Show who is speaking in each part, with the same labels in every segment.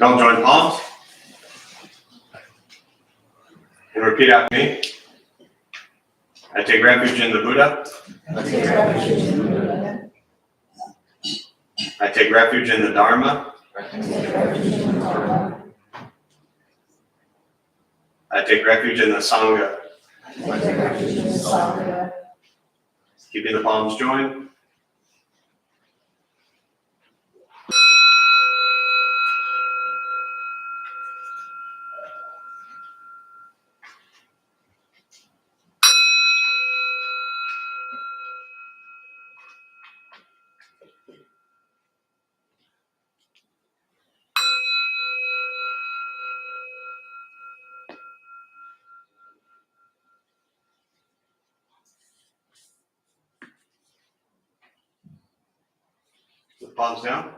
Speaker 1: Now join palms and repeat after me. I take refuge in the Buddha.
Speaker 2: I take refuge in the Buddha.
Speaker 1: I take refuge in the Dharma.
Speaker 2: I take refuge in the Dharma.
Speaker 1: I take refuge in the Sangha.
Speaker 2: I take refuge in the Sangha.
Speaker 1: Keeping the palms joined. The palms down.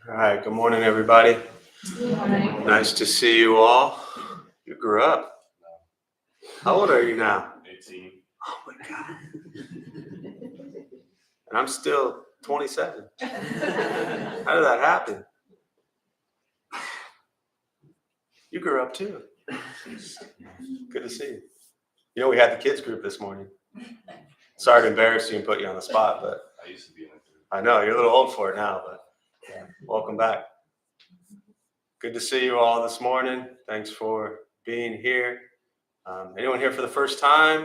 Speaker 1: All right, good morning, everybody.
Speaker 2: Good morning.
Speaker 1: Nice to see you all. You grew up. How old are you now?
Speaker 3: 18.
Speaker 1: Oh my God. And I'm still 27. How did that happen? You grew up too. Good to see you. You know, we had the kids group this morning. Sorry to embarrass you and put you on the spot, but
Speaker 3: I used to be in it.
Speaker 1: I know you're a little old for it now, but yeah, welcome back. Good to see you all this morning. Thanks for being here. Anyone here for the first time?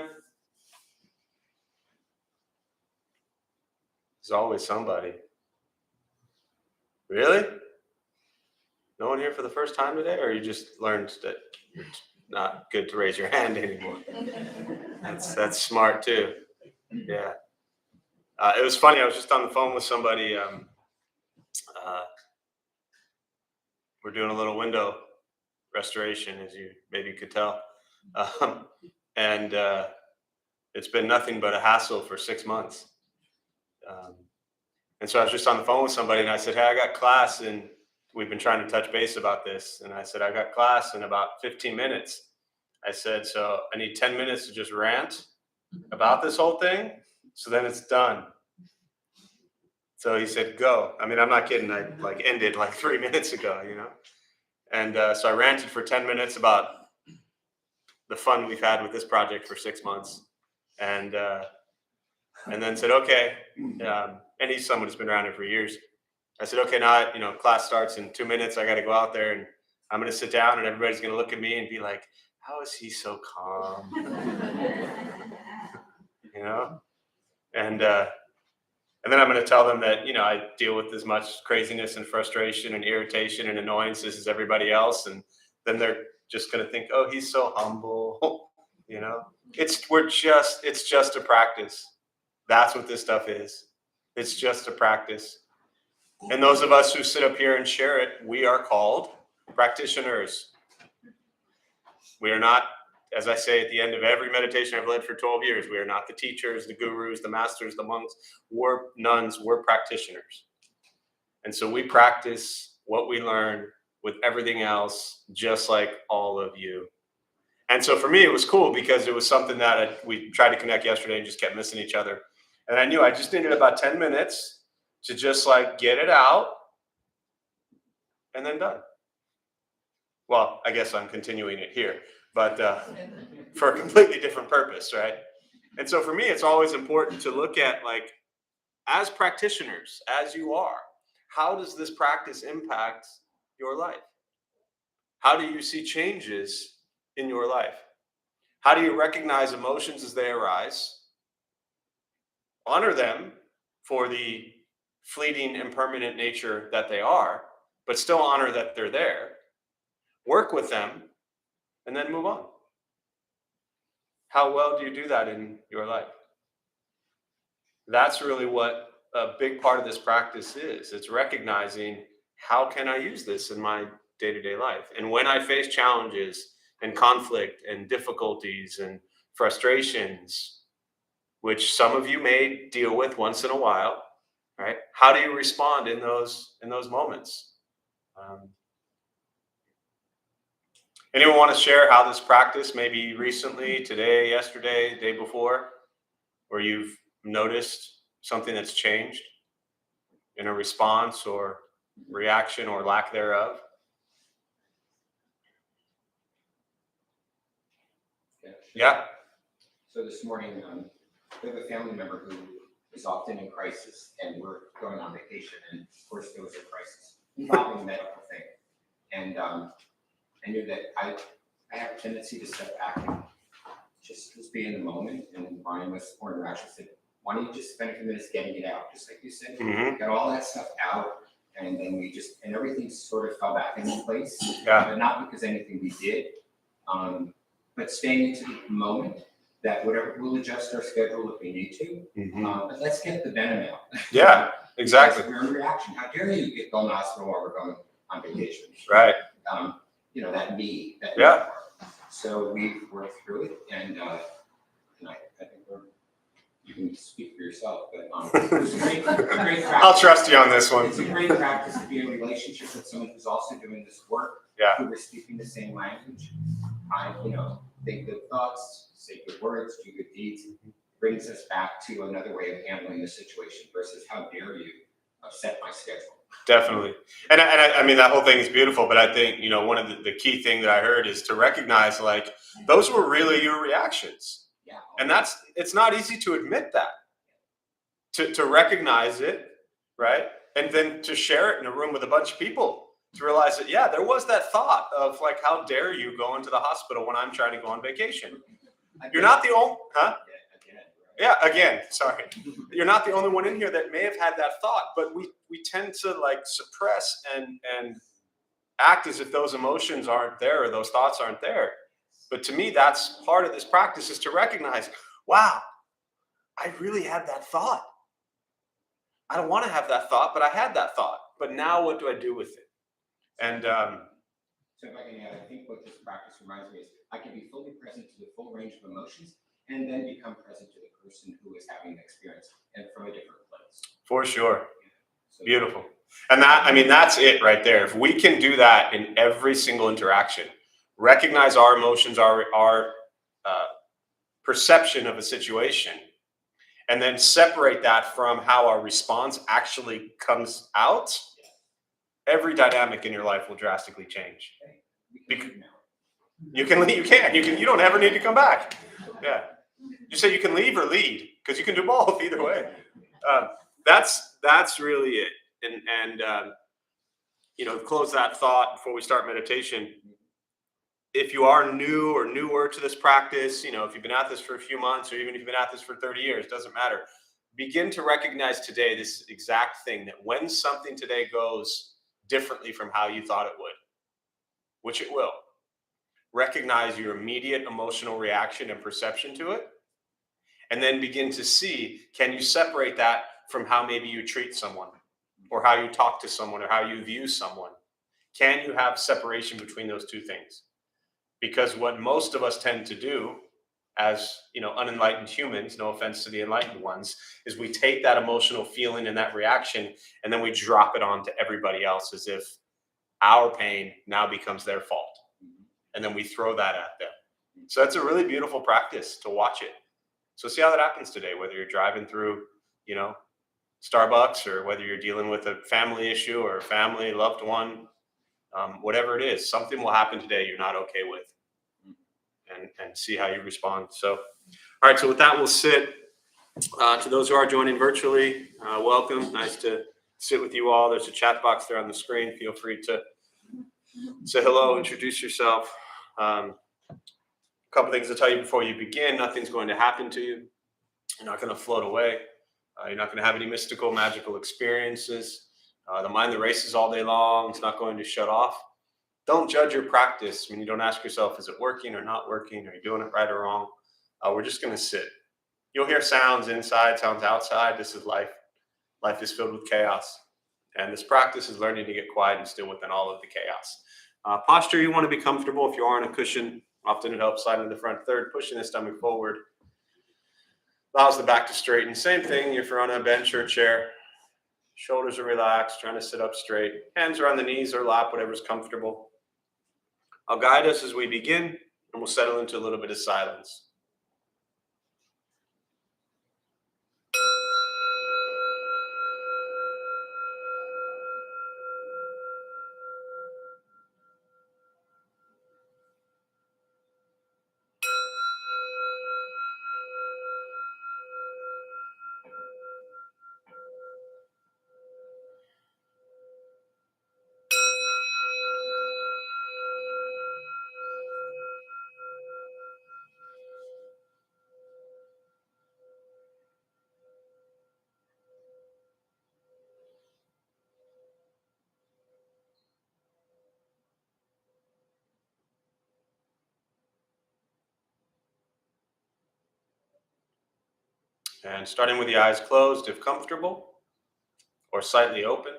Speaker 1: There's always somebody. Really? No one here for the first time today? Or you just learned that you're not good to raise your hand anymore? That's smart too. Yeah. It was funny. I was just on the phone with somebody. We're doing a little window restoration, as you maybe could tell. And it's been nothing but a hassle for 6 months. And so I was just on the phone with somebody and I said, hey, I got class, and we've been trying to touch base about this. And I said, I got class in about 15 minutes. I said, so I need 10 minutes to just rant about this whole thing. So then it's done. So he said, go. I mean, I'm not kidding. I ended 3 minutes ago, you know? And so I ranted for 10 minutes about the fun we've had with this project for 6 months. And then said, okay. And he's someone who's been around here for years. I said, okay, now, class starts in 2 minutes. I got to go out there and I'm going to sit down and everybody's going to look at me and be like, how is he so calm? And then I'm going to tell them that, I deal with as much craziness and frustration and irritation and annoyances as everybody else. And then they're just going to think, oh, he's so humble. It's just a practice. That's what this stuff is. It's just a practice. And those of us who sit up here and share it, we are called practitioners. We are not, as I say at the end of every meditation I've led for 12 years, we are not the teachers, the gurus, the masters, the monks, we're nuns, we're practitioners. And so we practice what we learn with everything else, just like all of you. And so for me, it was cool because it was something that we tried to connect yesterday and just kept missing each other. And I knew I just needed about 10 minutes to just get it out and then done. Well, I guess I'm continuing it here, but for a completely different purpose, right? And so for me, it's always important to look at, as practitioners, as you are, how does this practice impact your life? How do you see changes in your life? How do you recognize emotions as they arise? Honor them for the fleeting, impermanent nature that they are, but still honor that they're there. Work with them, and then move on. How well do you do that in your life? That's really what a big part of this practice is. It's recognizing, how can I use this in my day-to-day life? And when I face challenges and conflict and difficulties and frustrations, which some of you may deal with once in a while, right? How do you respond in those moments? Um, Anyone want to share how this practice, maybe recently, today, yesterday, day before, where you've noticed something that's changed in a response or reaction or lack thereof? Yeah.
Speaker 3: So this morning, we have a family member who is often in crisis, and we're going on vacation, and of course there was a crisis involving a medical thing. And I knew that I have a tendency to step back and just be in the moment. And Brian was more interaction said, why don't you just spend a few minutes getting it out, just like you said, got all that stuff out, and then and everything sort of fell back into place.
Speaker 1: Yeah.
Speaker 3: But not because anything we did, but staying into the moment. That whatever, we'll adjust our schedule if we need to, but let's get the venom out.
Speaker 1: Yeah, exactly.
Speaker 3: We're in reaction. How dare you get going to the hospital while we're going on vacation?
Speaker 1: Right.
Speaker 3: That me. That
Speaker 1: Yeah.
Speaker 3: part. So we've worked through it, and I think you can speak for yourself, but it's a great practice.
Speaker 1: I'll trust you on this one.
Speaker 3: It's a great practice to be in a relationship with someone who's also doing this work.
Speaker 1: Yeah.
Speaker 3: Who we're speaking the same language. Think good thoughts, say good words, do good deeds, brings us back to another way of handling the situation versus how dare you upset my schedule.
Speaker 1: Definitely. And I mean, that whole thing is beautiful, but I think, one of the key thing that I heard is to recognize, like, those were really your reactions.
Speaker 3: Yeah.
Speaker 1: And it's not easy to admit that, to recognize it, right? And then to share it in a room with a bunch of people. To realize that, yeah, there was that thought of, like, how dare you go into the hospital when I'm trying to go on vacation? You're not the only, huh? Yeah, again, sorry. You're not the only one in here that may have had that thought, but we tend to, like, suppress and act as if those emotions aren't there or those thoughts aren't there. But to me, that's part of this practice, is to recognize, wow, I really had that thought. I don't want to have that thought, but I had that thought. But now what do I do with it? And
Speaker 3: so if I can add, I think what this practice reminds me is I can be fully present to the full range of emotions and then become present to the person who is having the experience and from a different place.
Speaker 1: For sure.
Speaker 3: So,
Speaker 1: beautiful. And that's it right there. If we can do that in every single interaction, recognize our emotions, our perception of a situation, and then separate that from how our response actually comes out, every dynamic in your life will drastically change. You can leave. You don't ever need to come back. Yeah. You say you can leave or lead, because you can do both either way. That's really it. And close that thought before we start meditation. If you are new or newer to this practice, if you've been at this for a few months, or even if you've been at this for 30 years, doesn't matter. Begin to recognize today this exact thing, that when something today goes differently from how you thought it would, which it will, recognize your immediate emotional reaction and perception to it, and then begin to see, can you separate that from how maybe you treat someone, or how you talk to someone, or how you view someone? Can you have separation between those two things? Because what most of us tend to do as unenlightened humans, no offense to the enlightened ones, is we take that emotional feeling and that reaction, and then we drop it onto everybody else as if our pain now becomes their fault. And then we throw that at them. So that's a really beautiful practice to watch it. So see how that happens today, whether you're driving through, Starbucks, or whether you're dealing with a family issue or a family loved one, whatever it is, something will happen today you're not okay with, and see how you respond. So, all right. So with that, we'll sit. To those who are joining virtually, welcome. Nice to sit with you all. There's a chat box there on the screen. Feel free to say hello, introduce yourself. A couple things to tell you before you begin. Nothing's going to happen to you. You're not going to float away. You're not going to have any mystical, magical experiences. The mind that races all day long, it's not going to shut off. Don't judge your practice when you don't ask yourself, is it working or not working? Are you doing it right or wrong? We're just going to sit. You'll hear sounds inside, sounds outside. This is life. Life is filled with chaos. And this practice is learning to get quiet and still within all of the chaos. Posture, you want to be comfortable. If you are on a cushion, often it helps slide into the front third, pushing the stomach forward. Allows the back to straighten. Same thing if you're on a bench or a chair. Shoulders are relaxed, trying to sit up straight. Hands are on the knees or lap, whatever's comfortable. I'll guide us as we begin, and we'll settle into a little bit of silence. And starting with the eyes closed, if comfortable, or slightly open.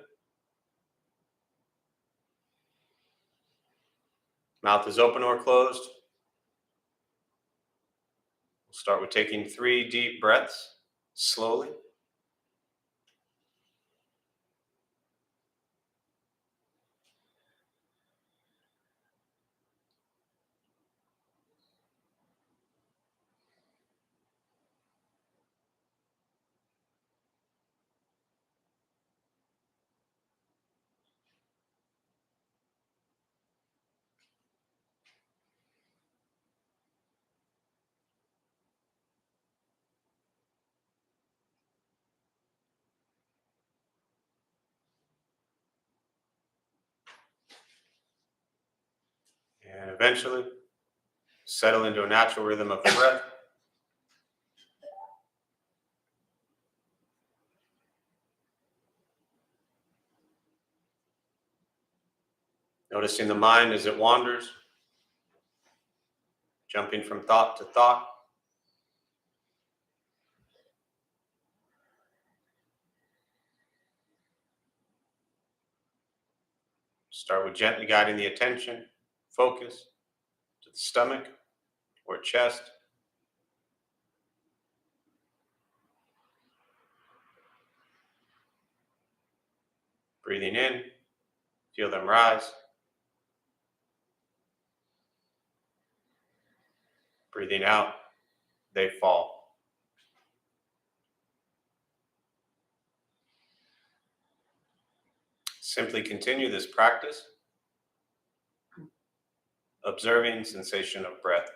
Speaker 1: Mouth is open or closed. We'll start with taking 3 deep breaths, slowly. And eventually, settle into a natural rhythm of the breath. Noticing the mind as it wanders, jumping from thought to thought. Start with gently guiding the attention, focus to the stomach or chest. Breathing in, feel them rise. Breathing out, they fall. Simply continue this practice, observing sensation of breath.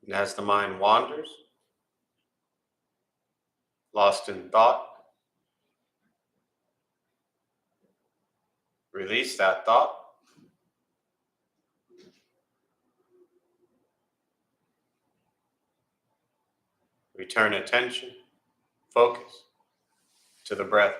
Speaker 1: And as the mind wanders, lost in thought, release that thought. Return attention, focus to the breath.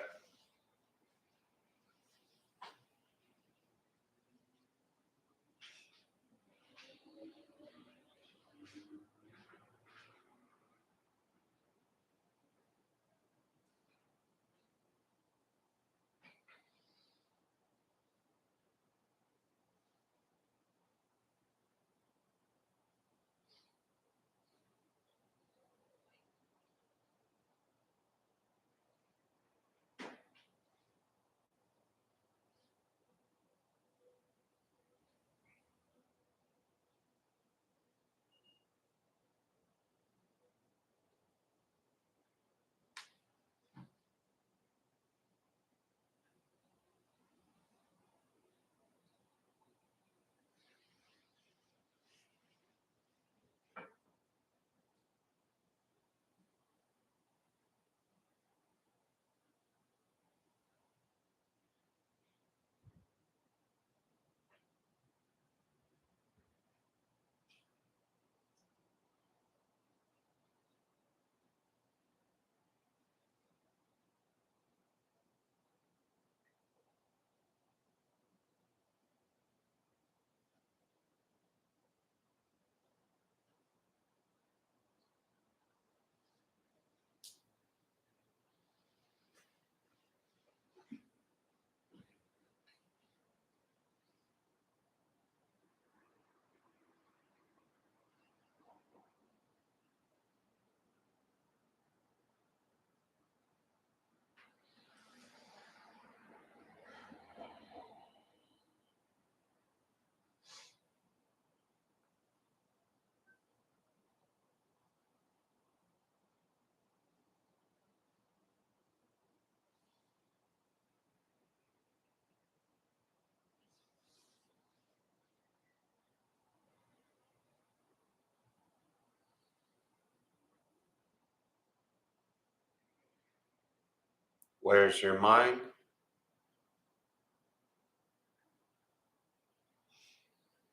Speaker 1: Where's your mind?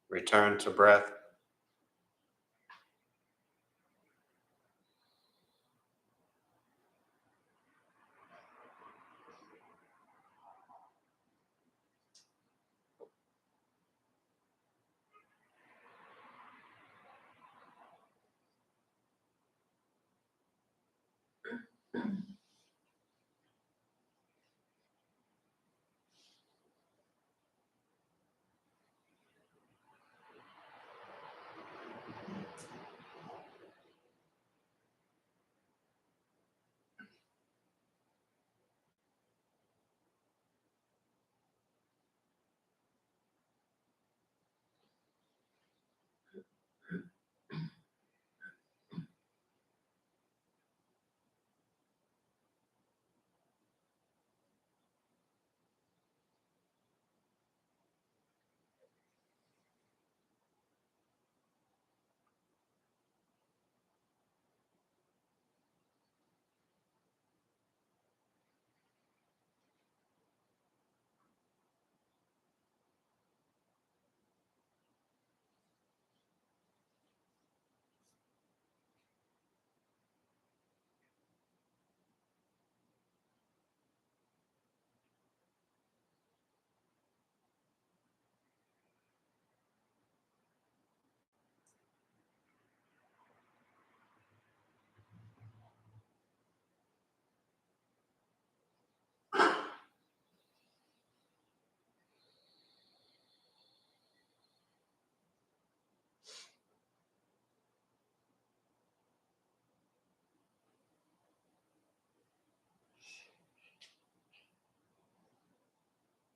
Speaker 1: Return to breath.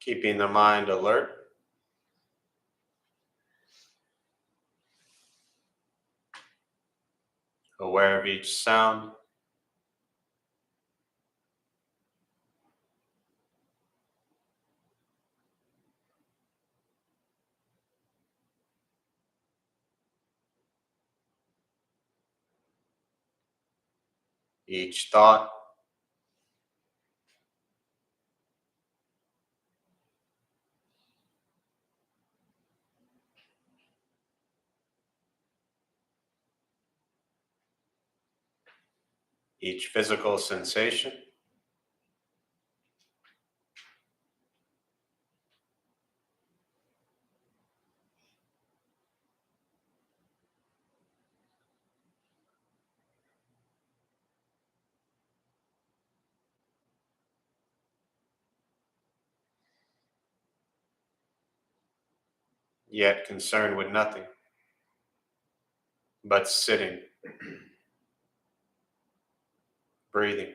Speaker 1: Keeping the mind alert. Aware of each sound. each thought, each physical sensation, yet concerned with nothing but sitting, breathing.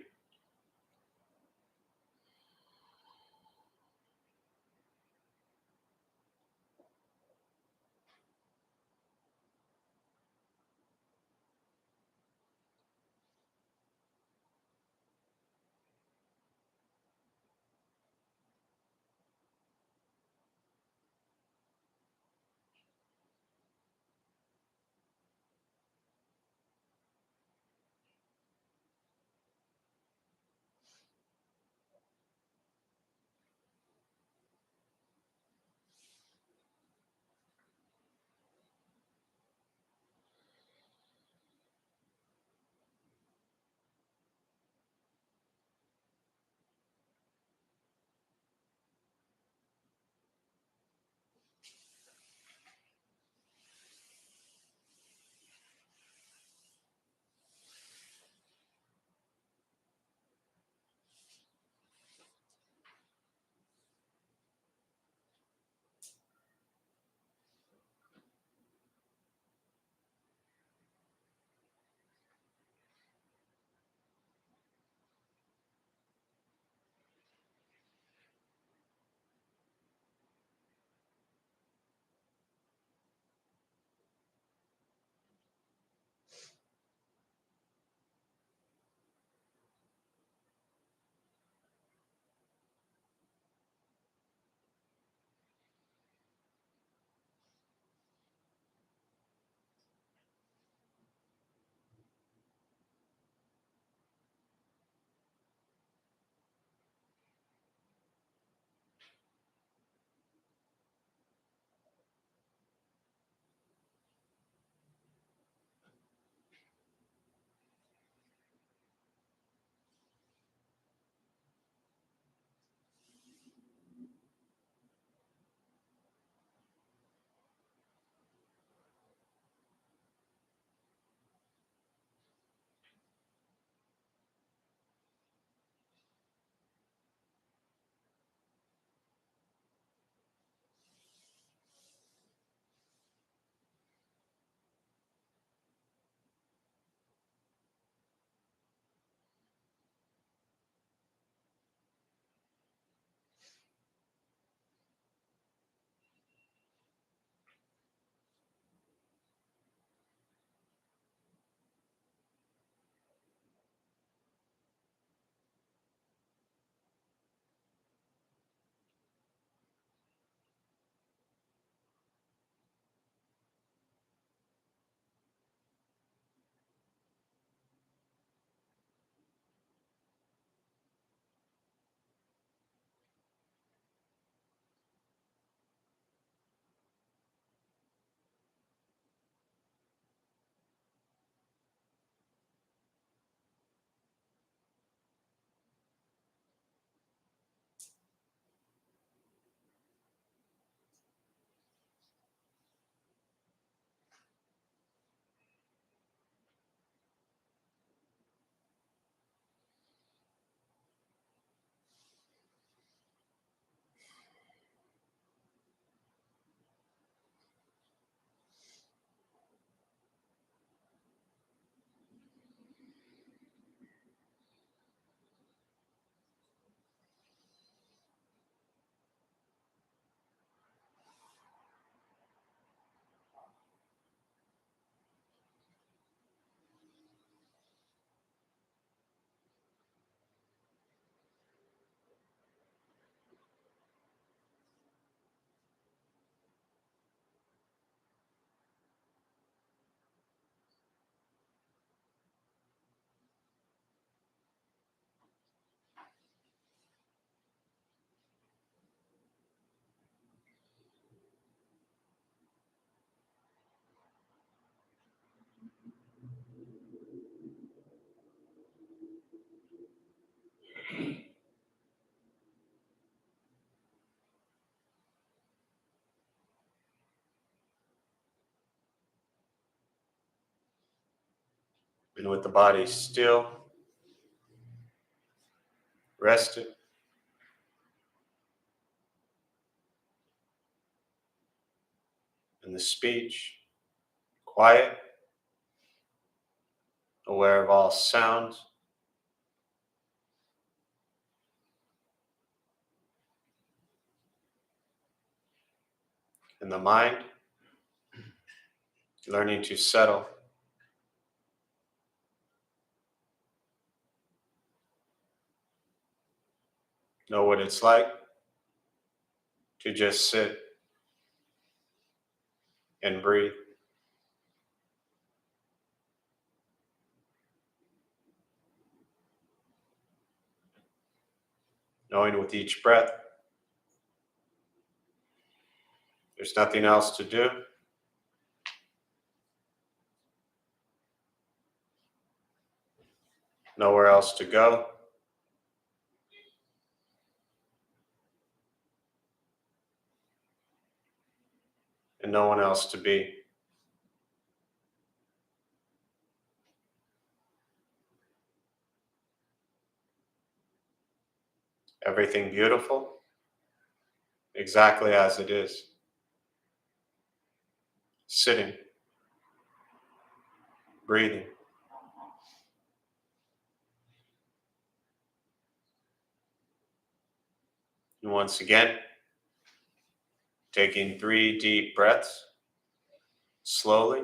Speaker 1: And with the body still, rested, and the speech quiet, aware of all sounds, and the mind learning to settle. Know what it's like to just sit and breathe. Knowing with each breath, there's nothing else to do. Nowhere else to go. And no one else to be. Everything beautiful, exactly as it is. Sitting, breathing. And once again, taking 3 deep breaths, slowly.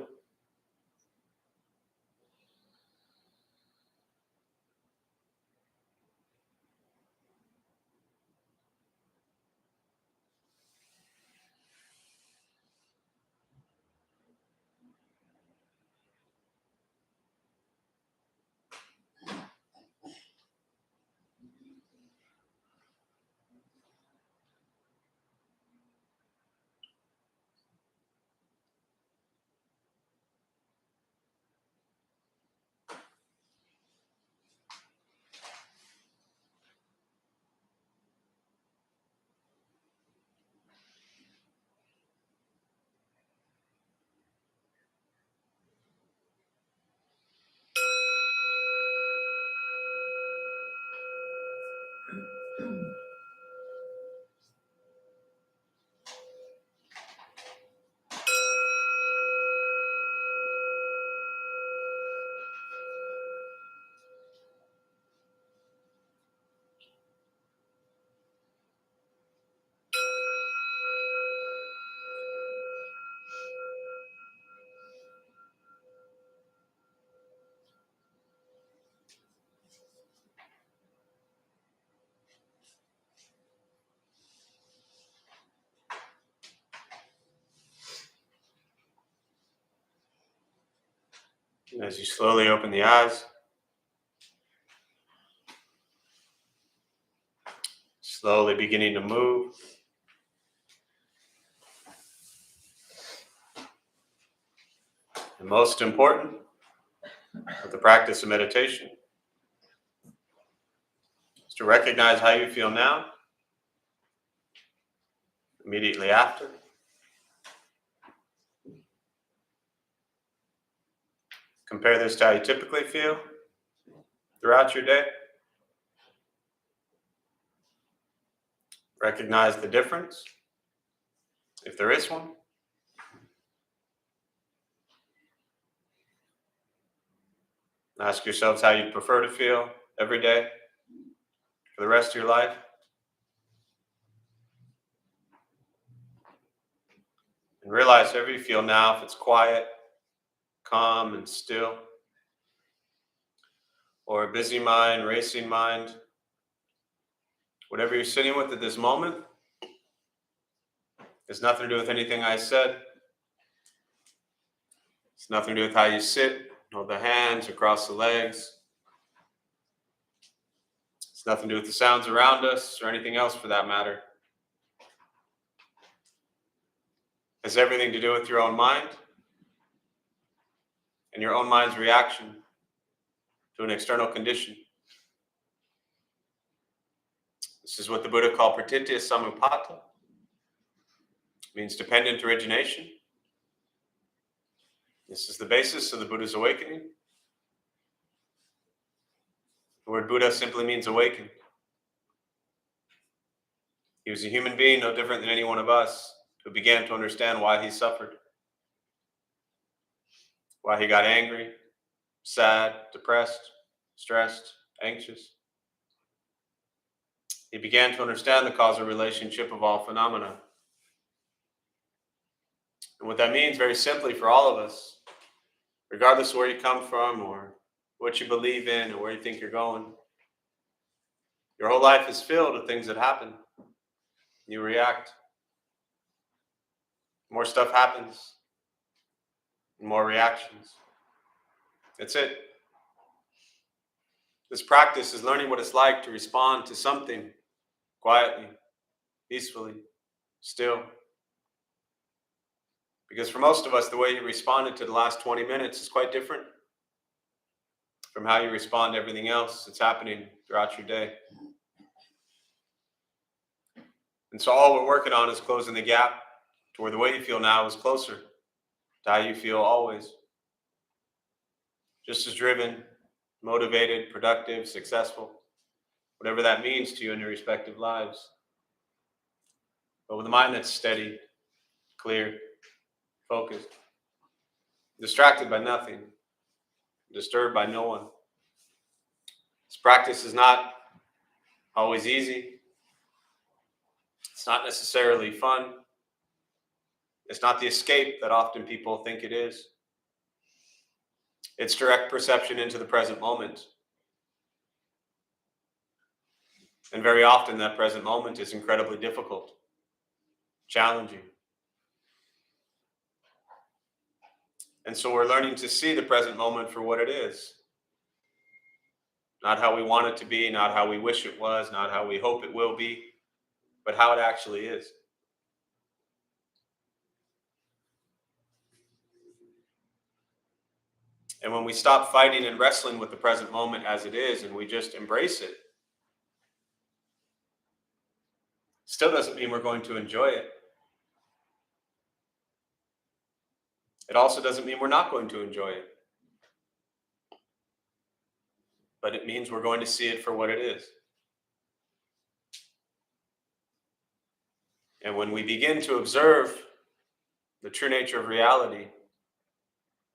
Speaker 1: And as you slowly open the eyes, slowly beginning to move. And most important, with the practice of meditation, is to recognize how you feel now, immediately after. Compare this to how you typically feel throughout your day. Recognize the difference, if there is one. Ask yourselves how you'd prefer to feel every day for the rest of your life. And realize however you feel now, if it's quiet, calm, and still, or a busy mind, racing mind, whatever you're sitting with at this moment, has nothing to do with anything I said. It's nothing to do with how you sit, or the hands across the legs. It's nothing to do with the sounds around us or anything else for that matter. It has everything to do with your own mind and your own mind's reaction to an external condition. This is what the Buddha called pratitya samuppada. It means dependent origination. This is the basis of the Buddha's awakening. The word Buddha simply means awakened. He was a human being, no different than any one of us, who began to understand why he suffered, why he got angry, sad, depressed, stressed, anxious. He began to understand the causal relationship of all phenomena. And what that means, very simply, for all of us, regardless of where you come from or what you believe in or where you think you're going, your whole life is filled with things that happen. You react. More stuff happens. More reactions. That's it. This practice is learning what it's like to respond to something quietly, peacefully, still. Because for most of us, the way you responded to the last 20 minutes is quite different from how you respond to everything else that's happening throughout your day. And so all we're working on is closing the gap to where the way you feel now is closer to how you feel always. Just as driven, motivated, productive, successful, whatever that means to you in your respective lives. But with a mind that's steady, clear, focused, distracted by nothing, disturbed by no one. This practice is not always easy. It's not necessarily fun. It's not the escape that often people think it is. It's direct perception into the present moment. And very often that present moment is incredibly difficult, challenging. And so we're learning to see the present moment for what it is. Not how we want it to be, not how we wish it was, not how we hope it will be, but how it actually is. And when we stop fighting and wrestling with the present moment as it is and we just embrace it, still doesn't mean we're going to enjoy it. It also doesn't mean we're not going to enjoy it. But it means we're going to see it for what it is. And when we begin to observe the true nature of reality,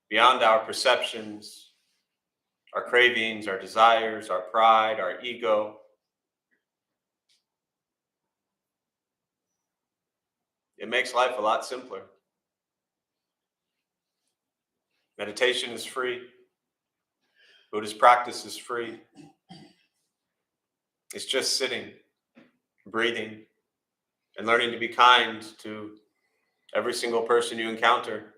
Speaker 1: beyond our perceptions, our cravings, our desires, our pride, our ego, it makes life a lot simpler. Meditation is free. Buddhist practice is free. It's just sitting, breathing, and learning to be kind to every single person you encounter,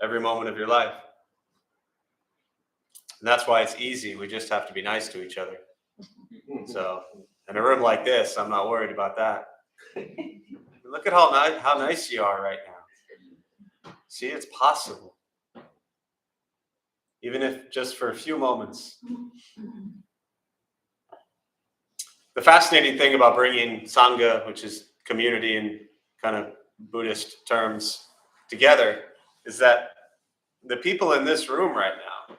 Speaker 1: every moment of your life. And that's why it's easy. We just have to be nice to each other. So in a room like this, I'm not worried about that. Look at how nice you are right now. See, it's possible. Even if just for a few moments. The fascinating thing about bringing Sangha, which is community in kind of Buddhist terms, together, is that the people in this room right now,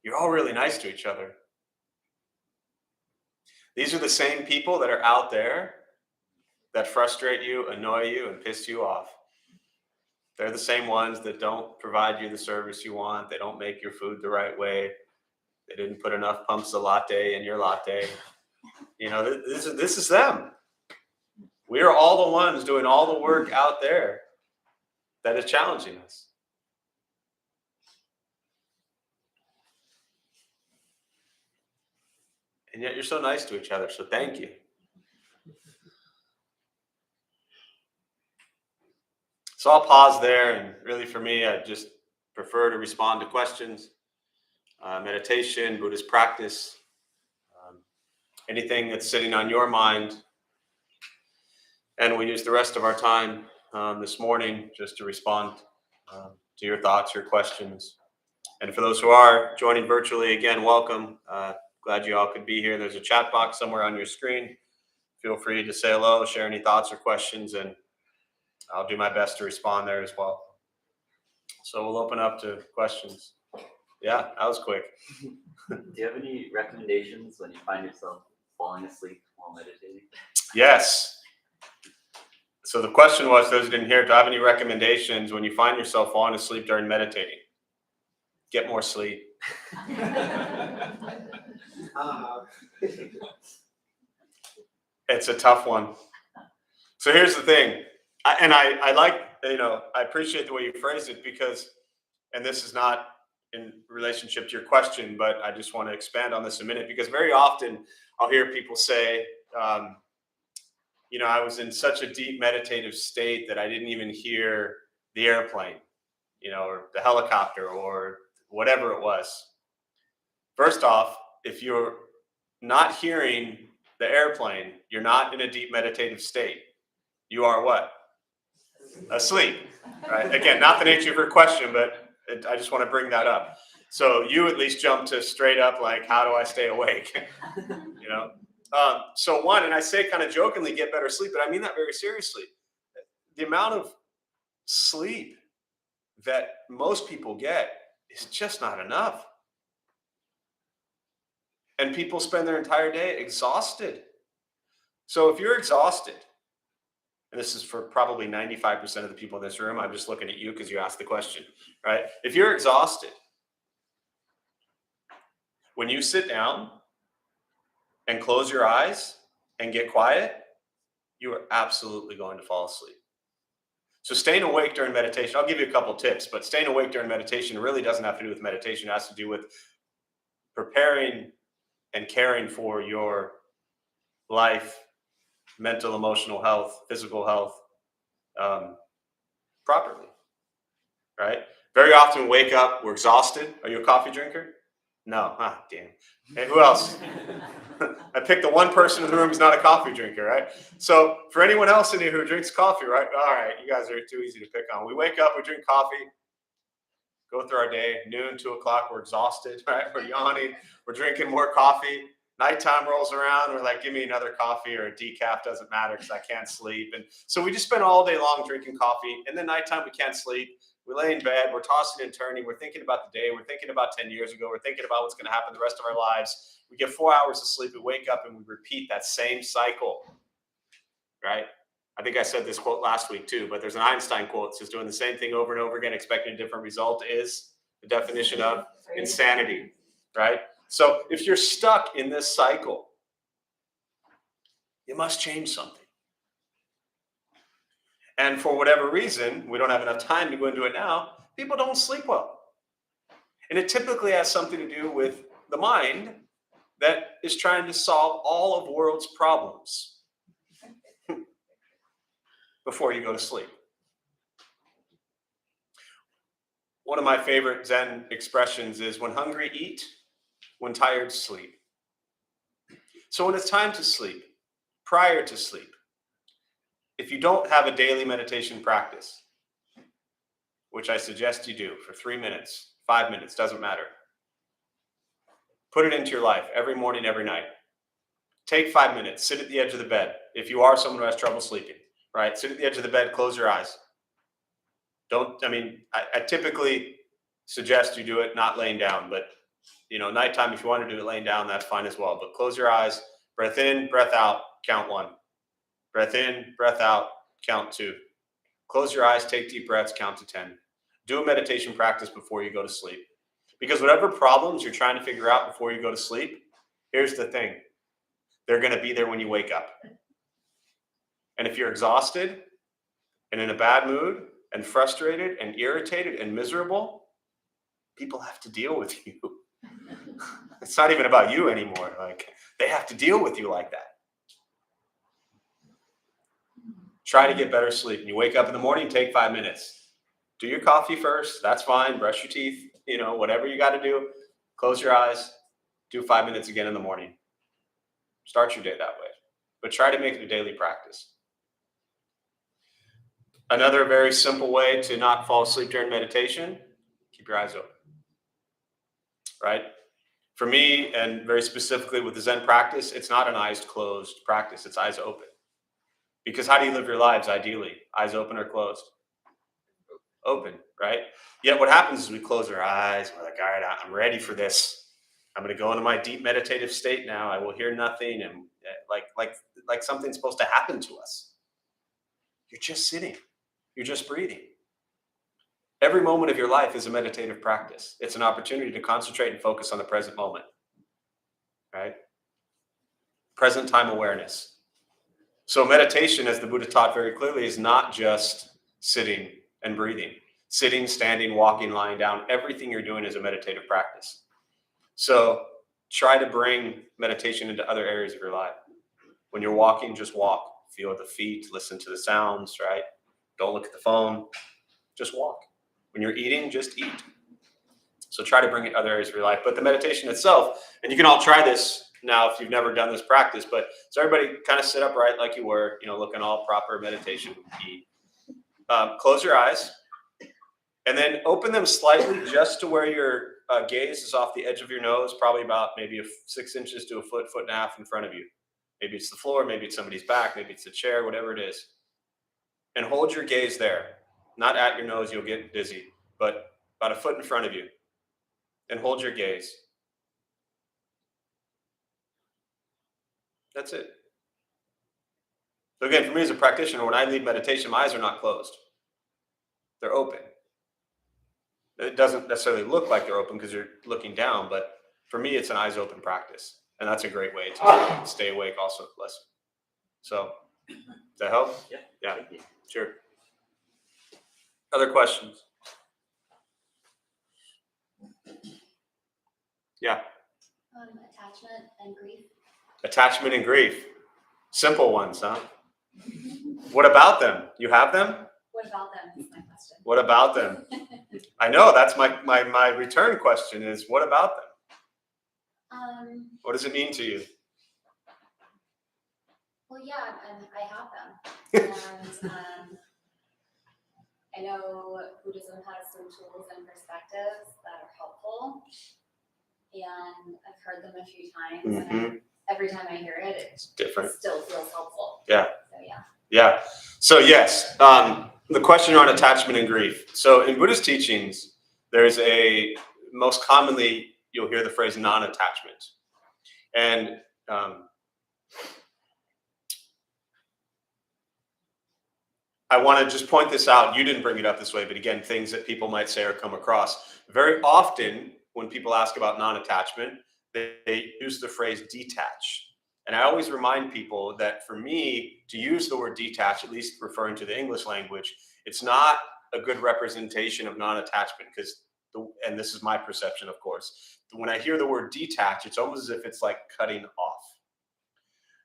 Speaker 1: you're all really nice to each other. These are the same people that are out there that frustrate you, annoy you, and piss you off. They're the same ones that don't provide you the service you want. They don't make your food the right way. They didn't put enough pumps of latte in your latte. You know, this is them. We are all the ones doing all the work out there that is challenging us. And yet you're so nice to each other, so thank you. So I'll pause there, and really for me, I just prefer to respond to questions, meditation, Buddhist practice, anything that's sitting on your mind. And we use the rest of our time this morning just to respond to your thoughts, your questions. And for those who are joining virtually, again, welcome. Glad you all could be here. There's a chat box somewhere on your screen. Feel free to say hello, share any thoughts or questions, and I'll do my best to respond there as well. So we'll open up to questions. Yeah, that was quick.
Speaker 4: Do you have any recommendations when you find yourself falling asleep while meditating?
Speaker 1: Yes. So the question was, those who didn't hear, do I have any recommendations when you find yourself falling asleep during meditating? Get more sleep. It's a tough one. So here's the thing. I like, I appreciate the way you phrased it because, and this is not in relationship to your question, but I just want to expand on this a minute because very often I'll hear people say, I was in such a deep meditative state that I didn't even hear the airplane, or the helicopter or whatever it was. First off, if you're not hearing the airplane, you're not in a deep meditative state. You are what? Asleep, right? Again, not the nature of your question, but I just want to bring that up. So you at least jump to straight up, like, how do I stay awake? So one, and I say kind of jokingly, get better sleep, but I mean that very seriously. The amount of sleep that most people get is just not enough. And people spend their entire day exhausted. So if you're exhausted, and this is for probably 95% of the people in this room, I'm just looking at you because you asked the question, right? If you're exhausted, when you sit down and close your eyes and get quiet, you are absolutely going to fall asleep. So staying awake during meditation, I'll give you a couple tips, but staying awake during meditation really doesn't have to do with meditation. It has to do with preparing and caring for your life, mental, emotional health, physical health, properly, right? Very often we wake up, we're exhausted. Are you a coffee drinker? No. Ah, damn. Hey, who else? I picked the one person in the room who's not a coffee drinker, right? So for anyone else in here who drinks coffee, right? All right, you guys are too easy to pick on. We wake up, we drink coffee, go through our day, noon, 2 o'clock, we're exhausted, right? We're yawning, we're drinking more coffee. Nighttime rolls around, we're like, give me another coffee or a decaf, doesn't matter because I can't sleep. And so we just spend all day long drinking coffee. And then nighttime, we can't sleep. We lay in bed, we're tossing and turning, we're thinking about the day, we're thinking about 10 years ago, we're thinking about what's going to happen the rest of our lives. We get 4 hours of sleep, we wake up and we repeat that same cycle, right? I think I said this quote last week too, but there's an Einstein quote that says doing the same thing over and over again, expecting a different result is the definition of insanity, right? So if you're stuck in this cycle, you must change something. And for whatever reason, we don't have enough time to go into it now, people don't sleep well. And it typically has something to do with the mind that is trying to solve all of the world's problems before you go to sleep. One of my favorite Zen expressions is, when hungry, eat, when tired, sleep. So when it's time to sleep, prior to sleep, if you don't have a daily meditation practice, which I suggest you do for 3 minutes, 5 minutes, doesn't matter. Put it into your life every morning, every night. Take 5 minutes, sit at the edge of the bed. If you are someone who has trouble sleeping, right? Sit at the edge of the bed, close your eyes. I typically suggest you do it not laying down, but nighttime, if you want to do it laying down, that's fine as well. But close your eyes, breath in, breath out, count 1. Breath in, breath out, count 2. Close your eyes, take deep breaths, count to 10. Do a meditation practice before you go to sleep. Because whatever problems you're trying to figure out before you go to sleep, here's the thing. They're going to be there when you wake up. And if you're exhausted and in a bad mood and frustrated and irritated and miserable, people have to deal with you. It's not even about you anymore. Like, they have to deal with you like that. Try to get better sleep. When you wake up in the morning, take 5 minutes. Do your coffee first. That's fine. Brush your teeth. Whatever you got to do. Close your eyes. Do 5 minutes again in the morning. Start your day that way. But try to make it a daily practice. Another very simple way to not fall asleep during meditation, keep your eyes open. Right? For me, and very specifically with the Zen practice, it's not an eyes closed practice. It's eyes open. Because how do you live your lives ideally? Eyes open or closed? open, right? Yet what happens is we close our eyes. We're like, all right, I'm ready for this. I'm going to go into my deep meditative state now. I will hear nothing, and like something's supposed to happen to us. You're just sitting. You're just breathing. Every moment of your life is a meditative practice. It's an opportunity to concentrate and focus on the present moment, right? Present time awareness. So meditation, as the Buddha taught very clearly, is not just sitting and breathing. Sitting, standing, walking, lying down, everything you're doing is a meditative practice. So try to bring meditation into other areas of your life. When you're walking, just walk. Feel the feet, listen to the sounds, right? Don't look at the phone, just walk. When you're eating, just eat. So try to bring it to other areas of your life. But the meditation itself, and you can all try this now if you've never done this practice, but so everybody kind of sit upright like you were, looking all proper meditation. Close your eyes and then open them slightly just to where your gaze is off the edge of your nose, probably about maybe 6 inches to a foot, foot and a half in front of you. Maybe it's the floor, maybe it's somebody's back, maybe it's a chair, whatever it is. And hold your gaze there. Not at your nose, you'll get dizzy, but about a foot in front of you. And hold your gaze. That's it. So again, for me as a practitioner, when I lead meditation, my eyes are not closed. They're open. It doesn't necessarily look like they're open because you're looking down, but for me, it's an eyes open practice. And that's a great way to stay awake also. Listen. So, does that help? Yeah.
Speaker 4: Thank you.
Speaker 1: Sure. Other questions? Yeah.
Speaker 5: Attachment and grief.
Speaker 1: Attachment and grief. Simple ones, huh? What about them? You have them?
Speaker 5: What about them is my question.
Speaker 1: What about them? I know that's my return question is what about them? What does it mean to you?
Speaker 5: Well, yeah, I have them. And I know Buddhism has some tools and perspectives that are helpful. And I've heard them a few times. And every time I hear it,
Speaker 1: It's different.
Speaker 5: it still feels helpful.
Speaker 1: Yeah.
Speaker 5: So, yeah.
Speaker 1: Yeah. So yes, the question on attachment and grief. So in Buddhist teachings, there's most commonly you'll hear the phrase non-attachment. And I want to just point this out. You didn't bring it up this way, but again, things that people might say or come across. Very often when people ask about non-attachment, they use the phrase detach. And I always remind people that for me to use the word detach, at least referring to the English language, it's not a good representation of non-attachment because, and this is my perception, of course, when I hear the word detach, it's almost as if it's like cutting off.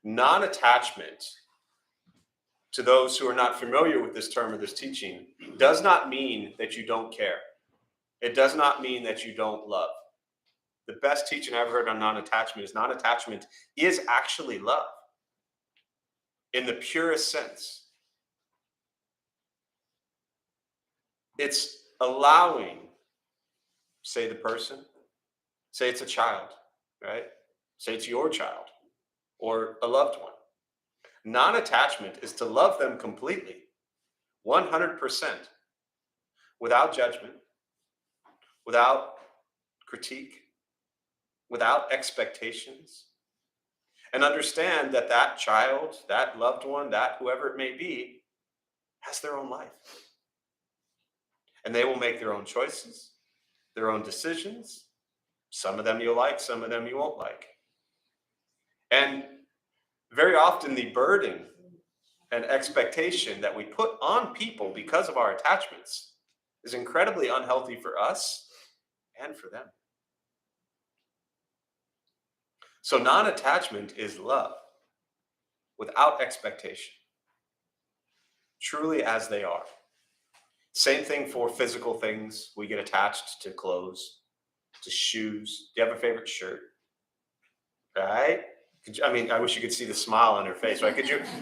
Speaker 1: Non-attachment, to those who are not familiar with this term or this teaching, does not mean that you don't care. It does not mean that you don't love. The best teaching I've heard on non-attachment is non-attachment is actually love in the purest sense. It's allowing, say the person, say it's a child, right? Say it's your child or a loved one. Non-attachment is to love them completely, 100%, without judgment, without critique, without expectations, and understand that that child, that loved one, that whoever it may be, has their own life. And they will make their own choices, their own decisions. Some of them you'll like, some of them you won't like. And very often the burden and expectation that we put on people because of our attachments is incredibly unhealthy for us and for them. So non-attachment is love without expectation, truly as they are. Same thing for physical things. We get attached to clothes, to shoes. Do you have a favorite shirt? Right? I wish you could see the smile on her face, right?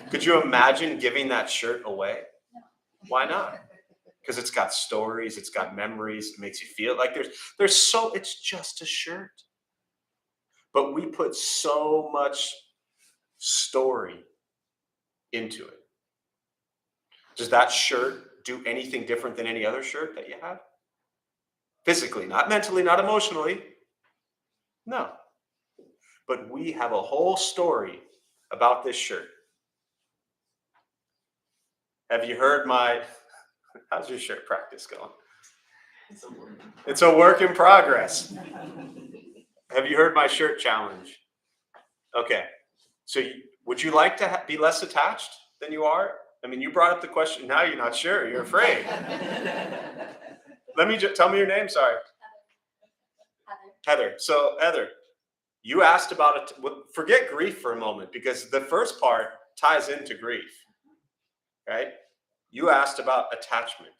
Speaker 1: Could you imagine giving that shirt away?
Speaker 5: No.
Speaker 1: Why not? Because it's got stories, it's got memories, it makes you feel like it's just a shirt. But we put so much story into it. Does that shirt do anything different than any other shirt that you have? Physically, not mentally, not emotionally. No. But we have a whole story about this shirt. Have you heard how's your shirt practice going? It's a work in progress. Have you heard my shirt challenge? Okay. So would you like to be less attached than you are? I mean, you brought up the question. Now you're not sure. You're afraid. Let me tell me your name. Sorry. Heather. So Heather, you asked about it. Forget grief for a moment, because the first part ties into grief, right? You asked about attachment.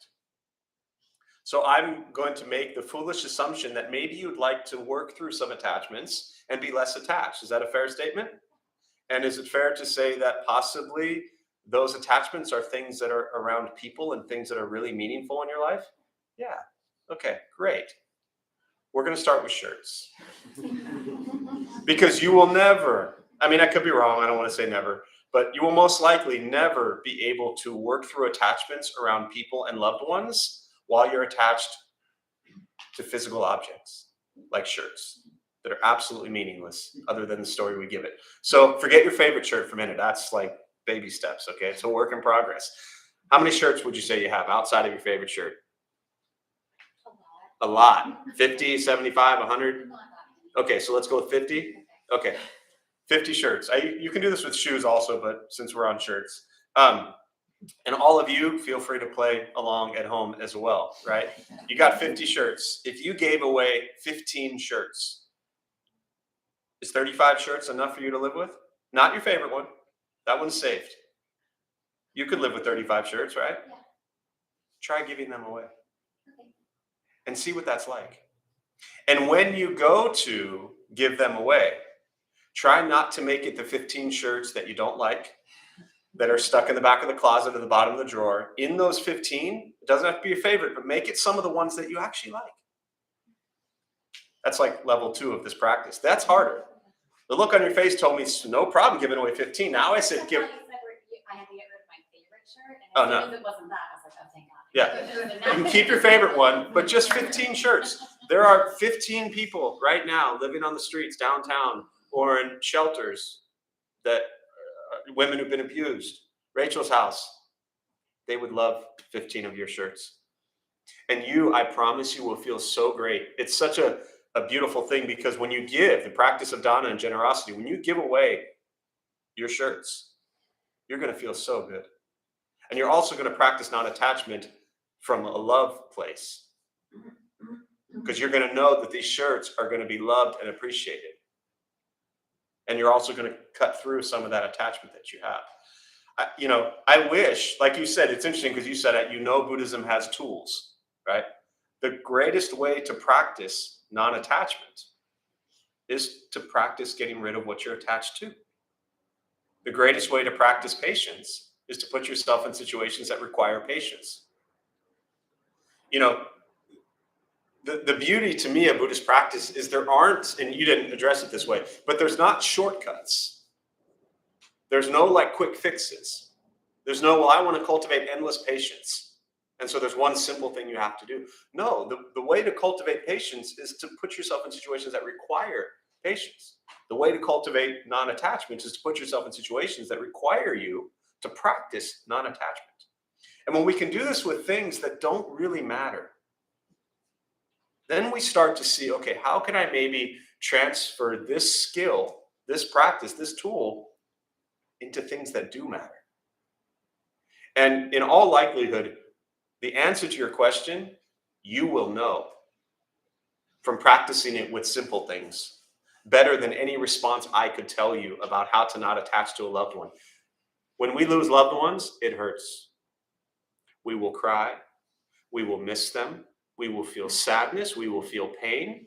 Speaker 1: So I'm going to make the foolish assumption that maybe you'd like to work through some attachments and be less attached. Is that a fair statement? And is it fair to say that possibly those attachments are things that are around people and things that are really meaningful in your life? Yeah. Okay, great. We're going to start with shirts. Because you will never, I mean, I could be wrong, I don't want to say never, but you will most likely never be able to work through attachments around people and loved ones while you're attached to physical objects like shirts that are absolutely meaningless other than the story we give it. So forget your favorite shirt for a minute. That's like baby steps, okay? It's a work in progress. How many shirts would you say you have outside of your favorite shirt? A lot. 50, 75, 100? Okay, so let's go with 50. Okay, 50 shirts. You can do this with shoes also, but since we're on shirts. And all of you, feel free to play along at home as well, right? You got 50 shirts. If you gave away 15 shirts, is 35 shirts enough for you to live with? Not your favorite one. That one's saved. You could live with 35 shirts, right?
Speaker 5: Yeah.
Speaker 1: Try giving them away.
Speaker 5: Okay.
Speaker 1: And see what that's like. And when you go to give them away, try not to make it the 15 shirts that you don't like, that are stuck in the back of the closet or the bottom of the drawer. In those 15, it doesn't have to be your favorite, but make it some of the ones that you actually like. That's like level 2 of this practice. That's harder. The look on your face told me no problem giving away 15. Now I said give.
Speaker 5: I had to get rid of my favorite shirt, and
Speaker 1: Oh,
Speaker 5: as
Speaker 1: no.
Speaker 5: soon as it wasn't that, I was like, oh, thank God.
Speaker 1: Yeah. You can keep your favorite one, but just 15 shirts. There are 15 people right now living on the streets downtown or in shelters that women who've been abused. Rachel's house. They would love 15 of your shirts. And you, I promise you, will feel so great. It's such a beautiful thing, because when you give, the practice of dana and generosity, when you give away your shirts, you're going to feel so good. And you're also going to practice non-attachment from a love place, because you're going to know that these shirts are going to be loved and appreciated. And you're also going to cut through some of that attachment that you have. I wish, like you said, it's interesting because you said that, Buddhism has tools, right? The greatest way to practice non-attachment is to practice getting rid of what you're attached to. The greatest way to practice patience is to put yourself in situations that require patience. The beauty to me of Buddhist practice is there aren't, and you didn't address it this way, but there's not shortcuts. There's no quick fixes. There's no, well, I want to cultivate endless patience, and so there's one simple thing you have to do. No, the way to cultivate patience is to put yourself in situations that require patience. The way to cultivate non-attachment is to put yourself in situations that require you to practice non-attachment. And when we can do this with things that don't really matter, then we start to see, okay, how can I maybe transfer this skill, this practice, this tool into things that do matter? And in all likelihood, the answer to your question, you will know from practicing it with simple things better than any response I could tell you about how to not attach to a loved one. When we lose loved ones, it hurts. We will cry. We will miss them. We will feel sadness. We will feel pain.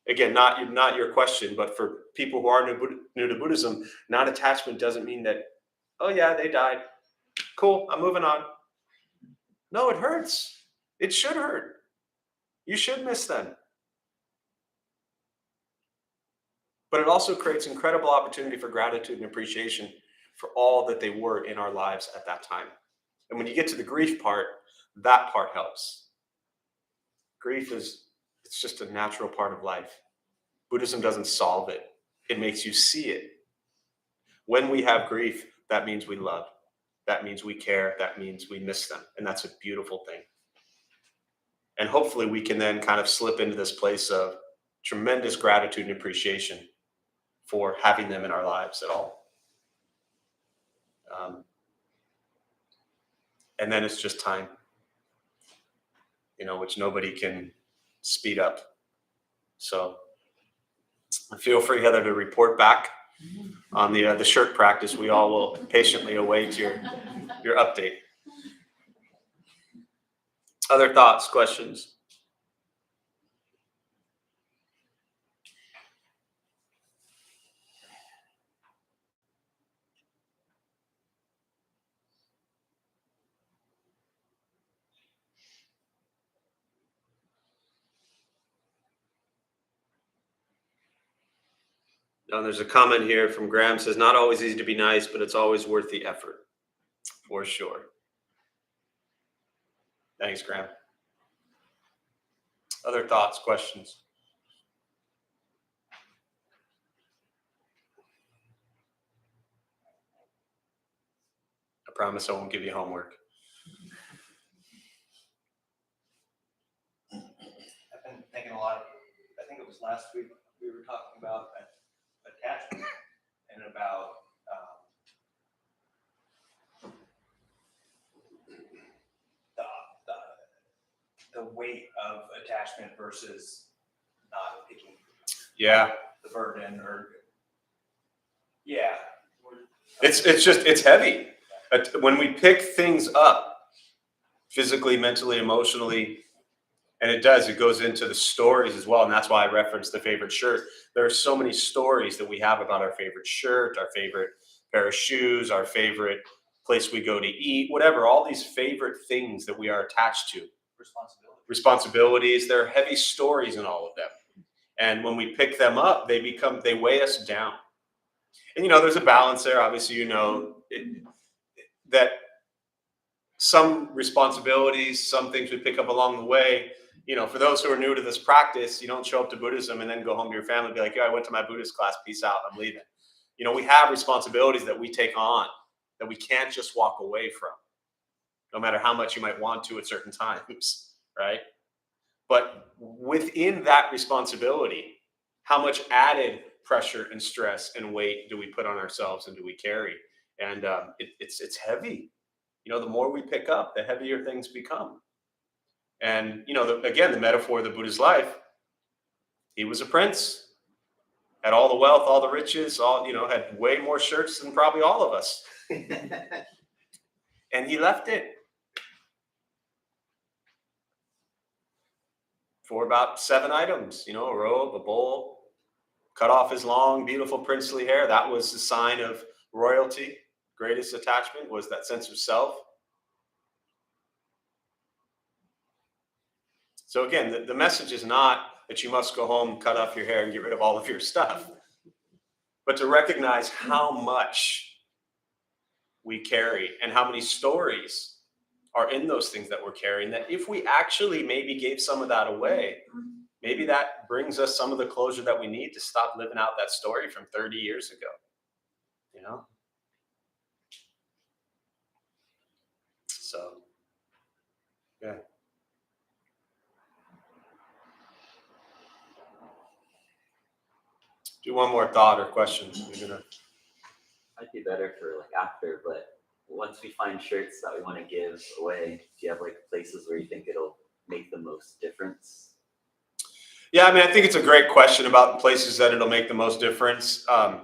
Speaker 1: Again, not your question, but for people who are new to Buddhism, non-attachment doesn't mean that, oh yeah, they died. Cool, I'm moving on. No, it hurts. It should hurt. You should miss them. But it also creates incredible opportunity for gratitude and appreciation for all that they were in our lives at that time. And when you get to the grief part, that part helps. Grief it's just a natural part of life. Buddhism doesn't solve it. It makes you see it. When we have grief, that means we love. That means we care. That means we miss them. And that's a beautiful thing. And hopefully we can then kind of slip into this place of tremendous gratitude and appreciation for having them in our lives at all. And then it's just time, which nobody can speed up. So feel free, Heather, to report back on the shirt practice. We all will patiently await your update. Other thoughts, questions? No, there's a comment here from Graham, says, not always easy to be nice, but it's always worth the effort. For sure. Thanks, Graham. Other thoughts, questions? I promise I won't give you homework.
Speaker 6: I've been thinking a lot. I think it was last week we were talking about attachment and about the weight of attachment versus not picking
Speaker 1: Yeah,
Speaker 6: the burden or
Speaker 1: it's heavy. When we pick things up physically, mentally, emotionally, and it goes into the stories as well. And that's why I referenced the favorite shirt. There are so many stories that we have about our favorite shirt, our favorite pair of shoes, our favorite place we go to eat, whatever, all these favorite things that we are attached to. Responsibilities, there are heavy stories in all of them. And when we pick them up, they weigh us down. And, there's a balance there. Obviously, that some responsibilities, some things we pick up along the way, for those who are new to this practice, you don't show up to Buddhism and then go home to your family and be like, yeah, I went to my Buddhist class, peace out, I'm leaving. We have responsibilities that we take on that we can't just walk away from, no matter how much you might want to at certain times, right? But within that responsibility, how much added pressure and stress and weight do we put on ourselves and do we carry? And it's heavy. The more we pick up, the heavier things become. And, again, the metaphor of the Buddha's life, he was a prince, had all the wealth, all the riches, had way more shirts than probably all of us. And he left it for about 7 items, a robe, a bowl, cut off his long, beautiful princely hair. That was the sign of royalty. Greatest attachment was that sense of self. So again, the message is not that you must go home, cut off your hair, and get rid of all of your stuff, but to recognize how much we carry and how many stories are in those things that we're carrying, that if we actually maybe gave some of that away, maybe that brings us some of the closure that we need to stop living out that story from 30 years ago, So, yeah. Do one more thought or question.
Speaker 4: Might be better for after, but once we find shirts that we want to give away, do you have places where you think it'll make the most difference?
Speaker 1: Yeah, I think it's a great question about places that it'll make the most difference. And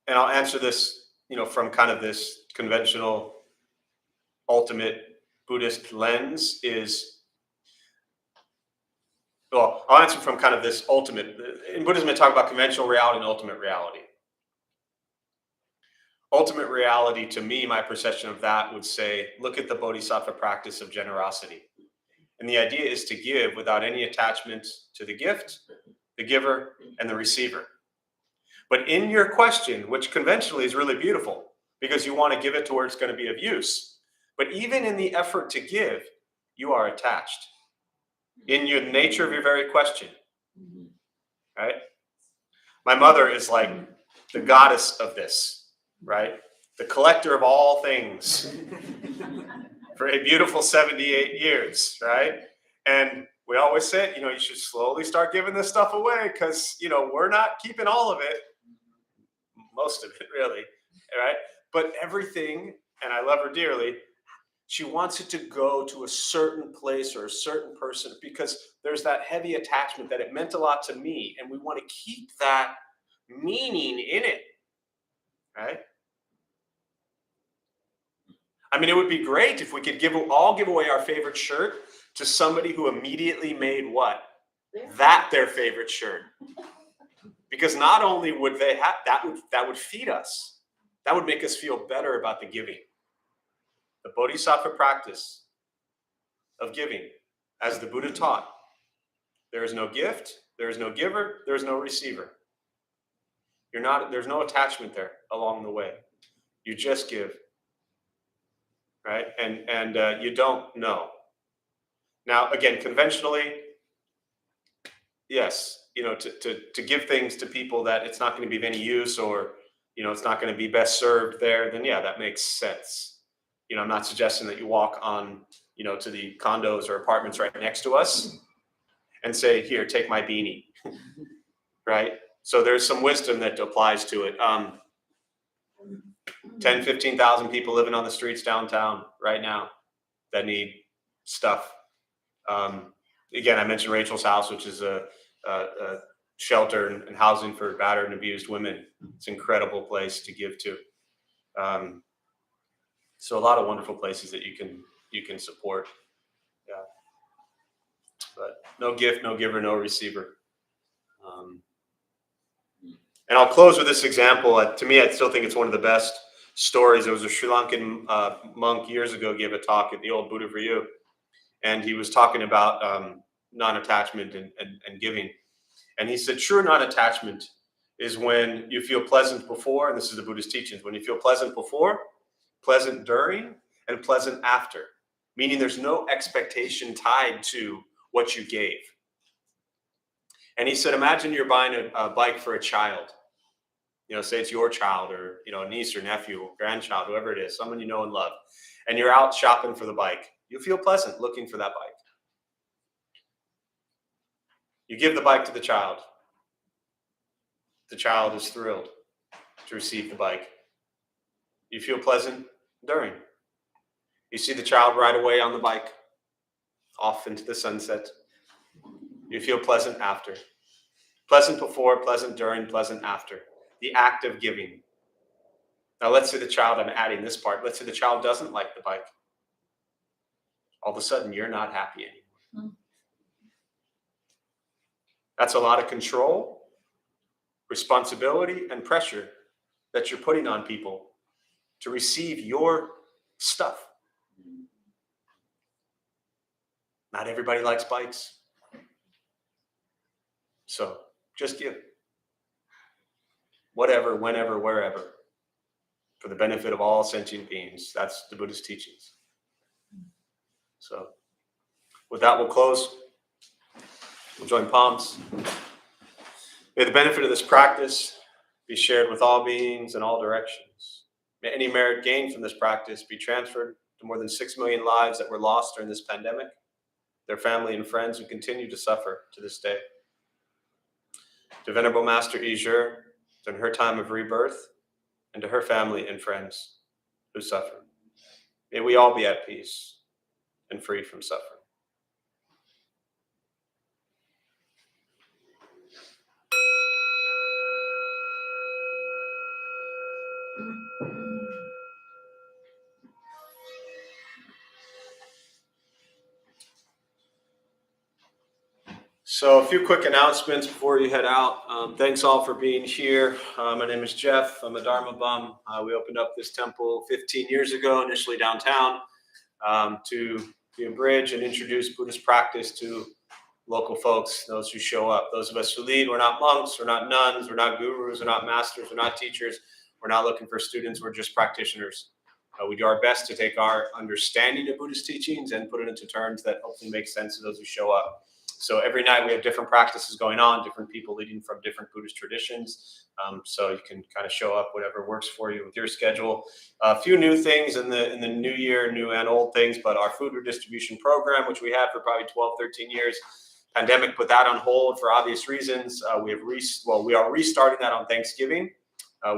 Speaker 1: I'll answer this, from kind of this conventional, ultimate Buddhist lens I'll answer from kind of this ultimate. In Buddhism, they talk about conventional reality and ultimate reality. Ultimate reality, to me, my perception of that would say, look at the bodhisattva practice of generosity. And the idea is to give without any attachment to the gift, the giver, and the receiver. But in your question, which conventionally is really beautiful, because you want to give it to where it's going to be of use. But even in the effort to give, you are attached in your nature of your very question, right? My mother is like the goddess of this, right? The collector of all things for a beautiful 78 years, right? And we always say, you know, you should slowly start giving this stuff away because, you know, we're not keeping all of it, most of it really, right? But everything, and I love her dearly, she wants it to go to a certain place or a certain person because there's that heavy attachment that it meant a lot to me, and we want to keep that meaning in it, right? I mean, it would be great if we could all give away our favorite shirt to somebody who immediately made what? That their favorite shirt. Because not only would they have that would feed us. That would make us feel better about the giving. The Bodhisattva practice of giving, as the Buddha taught. There is no gift, there is no giver, there is no receiver. There's no attachment there along the way. You just give. Right? And you don't know. Now, again, conventionally, yes, you know, to give things to people that it's not going to be of any use, or, you know, it's not going to be best served there, then yeah, that makes sense. You know, I'm not suggesting that you walk on, you know, to the condos or apartments right next to us and say, here, take my beanie. Right? So there's some wisdom that applies to it. 10, 15,000 people living on the streets downtown right now that need stuff. Again, I mentioned Rachel's house, which is a shelter and housing for battered and abused women. It's an incredible place to give to. So a lot of wonderful places that you can support. Yeah. But no gift, no giver, no receiver. And I'll close with this example. To me, I still think it's one of the best stories. There was a Sri Lankan monk years ago gave a talk at the old Buddha for You, and he was talking about non-attachment and giving. And he said, true non-attachment is when you feel pleasant before, and this is the Buddhist teachings, when you feel pleasant before, pleasant during, and pleasant after, meaning there's no expectation tied to what you gave. And he said, imagine you're buying a bike for a child. You know, say it's your child, or, you know, a niece or nephew or grandchild, whoever it is, someone you know and love, and you're out shopping for the bike. You feel pleasant looking for that bike. You give the bike to the child. The child is thrilled to receive the bike. You feel pleasant during. You see the child ride away on the bike, off into the sunset. You feel pleasant after. Pleasant before, pleasant during, pleasant after. The act of giving. Now let's say the child, I'm adding this part, let's say the child doesn't like the bike. All of a sudden, you're not happy anymore. That's a lot of control, responsibility, and pressure that you're putting on people to receive your stuff. Not everybody likes bikes. So just give. Whatever, whenever, wherever, for the benefit of all sentient beings. That's the Buddhist teachings. So with that, we'll close. We'll join palms. May the benefit of this practice be shared with all beings in all directions. May any merit gained from this practice be transferred to more than 6 million lives that were lost during this pandemic, their family and friends who continue to suffer to this day. To Venerable Master Yizhe, in her time of rebirth, and to her family and friends who suffer. May we all be at peace and free from suffering. So a few quick announcements before you head out. Thanks all for being here. My name is Jeff. I'm a Dharma bum. We opened up this temple 15 years ago, initially downtown, to be a bridge and introduce Buddhist practice to local folks, those who show up. Those of us who lead, we're not monks, we're not nuns, we're not gurus, we're not masters, we're not teachers. We're not looking for students. We're just practitioners. We do our best to take our understanding of Buddhist teachings and put it into terms that hopefully make sense to those who show up. So every night we have different practices going on, different people leading from different Buddhist traditions. So you can kind of show up whatever works for you with your schedule. A few new things in the new year, new and old things, but our food redistribution program, which we had for probably 12, 13 years, pandemic put that on hold for obvious reasons. We are restarting that on Thanksgiving.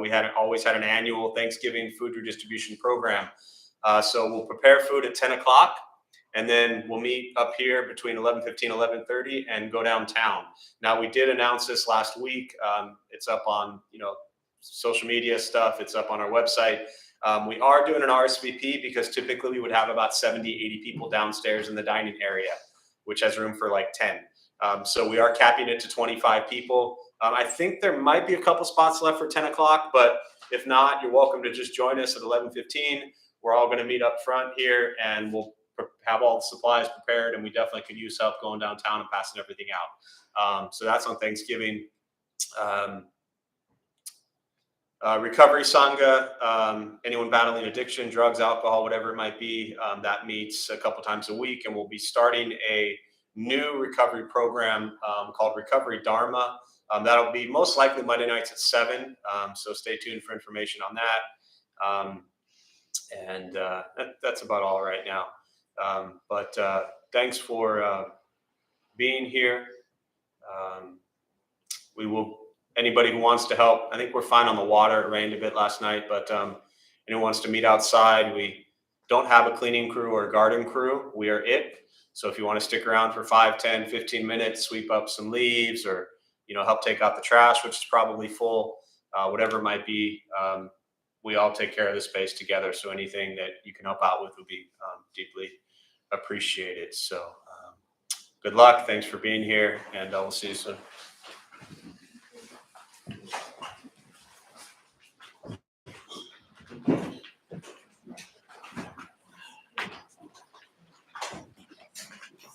Speaker 1: We had always had an annual Thanksgiving food redistribution program. So we'll prepare food at 10 o'clock. And then we'll meet up here between 11:15, 11:30 and go downtown. Now, we did announce this last week. It's up on, social media stuff. It's up on our website. We are doing an RSVP because typically we would have about 70, 80 people downstairs in the dining area, which has room for like 10. So we are capping it to 25 people. I think there might be a couple spots left for 10 o'clock, but if not, you're welcome to just join us at 11:15. We're all going to meet up front here and we'll have all the supplies prepared, and we definitely could use help going downtown and passing everything out. So that's on Thanksgiving. Recovery Sangha, anyone battling addiction, drugs, alcohol, whatever it might be, that meets a couple times a week, and we'll be starting a new recovery program called Recovery Dharma. That'll be most likely Monday nights at 7. So stay tuned for information on that. And that's about all right now. But thanks for being here. Anybody who wants to help, I think we're fine on the water. It rained a bit last night, but anyone wants to meet outside, we don't have a cleaning crew or a garden crew. We are it. So if you want to stick around for 5, 10, 15 minutes, sweep up some leaves or, help take out the trash, which is probably full, whatever it might be, we all take care of the space together. So anything that you can help out with would be deeply appreciated. So good luck. Thanks for being here, and we'll see you soon.